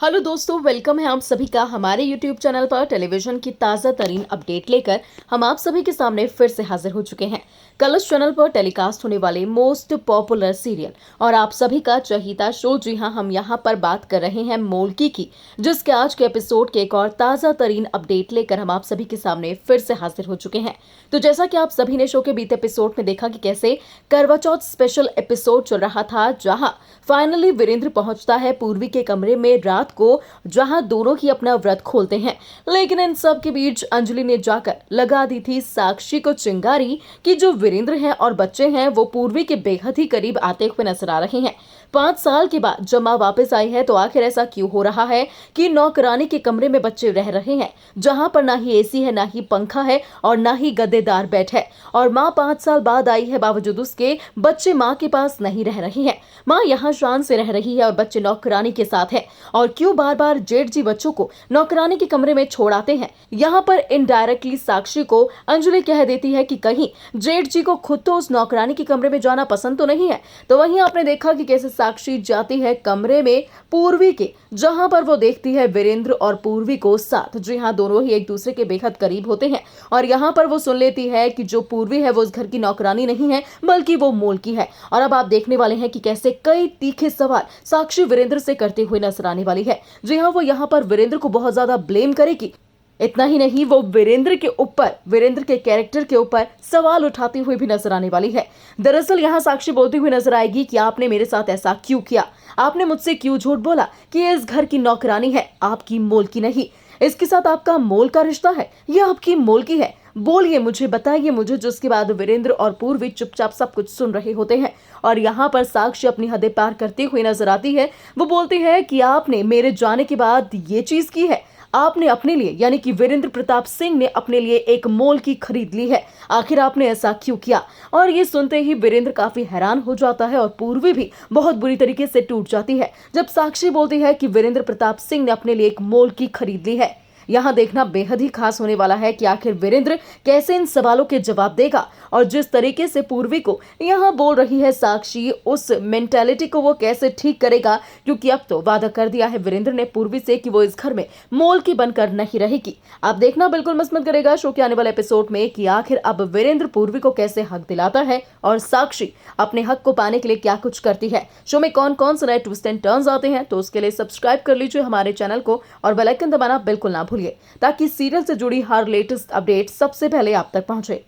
Hello दोस्तों, welcome है आप सभी का हमारे यूट्यूब चैनल पर। टेलीविजन की ताज़ा तरीन अपडेट लेकर हम आप सभी के सामने फिर से हाजिर हो चुके हैं। कलर्स चैनल पर टेलीकास्ट होने वाले मोस्ट पॉपुलर सीरियल और आप सभी का चहीता शो, जी हां, हम यहां पर बात कर रहे हैं मोल्की की, जिसके आज के एपिसोड के एक और ताज़ा तरीन अपडेट लेकर हम आप सभी के सामने फिर से हाजिर हो चुके हैं। तो जैसा कि आप सभी ने शो के बीते एपिसोड में देखा कि कैसे करवा चौथ स्पेशल एपिसोड चल रहा था, जहां फाइनली वीरेंद्र पहुंचता है पूर्वी के कमरे में रात को, जहां दोनों ही अपना व्रत खोलते हैं। लेकिन इन सब के बीच अंजलि ने जाकर लगा दी थी साक्षी को चिंगारी कि जो वीरेंद्र हैं और बच्चे हैं वो पूर्वी के बेहद ही करीब आते हुए नजर आ रहे हैं। 5 साल के बाद जब माँ वापस आई है तो आखिर ऐसा क्यों हो रहा है कि नौकरानी के कमरे में बच्चे रह रहे हैं, जहां पर ना ही एसी है, ना ही पंखा है और ना ही गद्देदार बेड है। और माँ 5 साल बाद आई है, बावजूद उसके बच्चे माँ के पास नहीं रह रही है। माँ यहाँ शान से रह रही है और बच्चे नौकरानी के साथ है। और क्यों बार बार जेठ जी बच्चों को नौकरानी के कमरे में छोड़ आते हैं। यहाँ पर इनडायरेक्टली साक्षी को अंजलि कह देती है कि कहीं जेठ जी को खुद तो उस नौकरानी के कमरे में जाना पसंद तो नहीं है। तो वहीं आपने देखा कि कैसे साक्षी जाती है कमरे में पूर्वी के, जहां पर वो देखती है वीरेंद्र और पूर्वी को साथ। जी हाँ, दोनों ही एक दूसरे के बेहद करीब होते हैं। और यहाँ पर वो सुन लेती है कि जो पूर्वी है वो इस घर की नौकरानी नहीं है, बल्कि वो मोल्की है। और अब आप देखने वाले हैं कि कैसे कई तीखे सवाल साक्षी वीरेंद्र से करते हुए नजर आने वाली है। जी हाँ, वो यहाँ पर वीरेंद्र को बहुत ज्यादा ब्लेम करेगी। इतना ही नहीं, वो वीरेंद्र के ऊपर, वीरेंद्र के कैरेक्टर के ऊपर सवाल उठाती हुई भी नजर आने वाली है। दरअसल यहाँ साक्षी बोलती हुई नजर आएगी कि आपने मेरे साथ ऐसा क्यों किया, आपने मुझसे क्यों झूठ बोला कि ये इस घर की नौकरानी है, आपकी मोल्की नहीं। इसके साथ आपका मोल का रिश्ता है, ये आपकी मोल्की है। बोलिए मुझे, बताइए मुझे। जिसके बाद वीरेंद्र और पूर्वी चुपचाप सब कुछ सुन रहे होते हैं। और यहाँ पर साक्षी अपनी हदें पार करती हुई नजर आती है। वो बोलती है कि आपने मेरे जाने के बाद ये चीज की है, आपने अपने लिए, यानी कि वीरेंद्र प्रताप सिंह ने अपने लिए एक मोल की खरीद ली है। आखिर आपने ऐसा क्यों किया। और ये सुनते ही वीरेंद्र काफी हैरान हो जाता है और पूर्वी भी बहुत बुरी तरीके से टूट जाती है जब साक्षी बोलती है कि वीरेंद्र प्रताप सिंह ने अपने लिए एक मोल की खरीद ली है। यहाँ देखना बेहद ही खास होने वाला है कि आखिर वीरेंद्र कैसे इन सवालों के जवाब देगा। और जिस तरीके से पूर्वी को यहाँ बोल रही है साक्षी, उस मेंटालिटी को वो कैसे ठीक करेगा, क्योंकि अब तो वादा कर दिया है वीरेंद्र ने पूर्वी से कि वो इस घर में मोल की बनकर नहीं रहेगी। आप देखना बिल्कुल मिस मत करेगा शो के आने वाले एपिसोड में कि आखिर अब वीरेंद्र पूर्वी को कैसे हक दिलाता है और साक्षी अपने हक को पाने के लिए क्या कुछ करती है। शो में कौन कौन से नए ट्विस्ट एंड टर्न्स आते हैं, तो उसके लिए सब्सक्राइब कर लीजिए हमारे चैनल को और बेल आइकन दबाना बिल्कुल ना भूलिए, ताकि सीरियल से जुड़ी हर लेटेस्ट अपडेट सबसे पहले आप तक पहुंचे।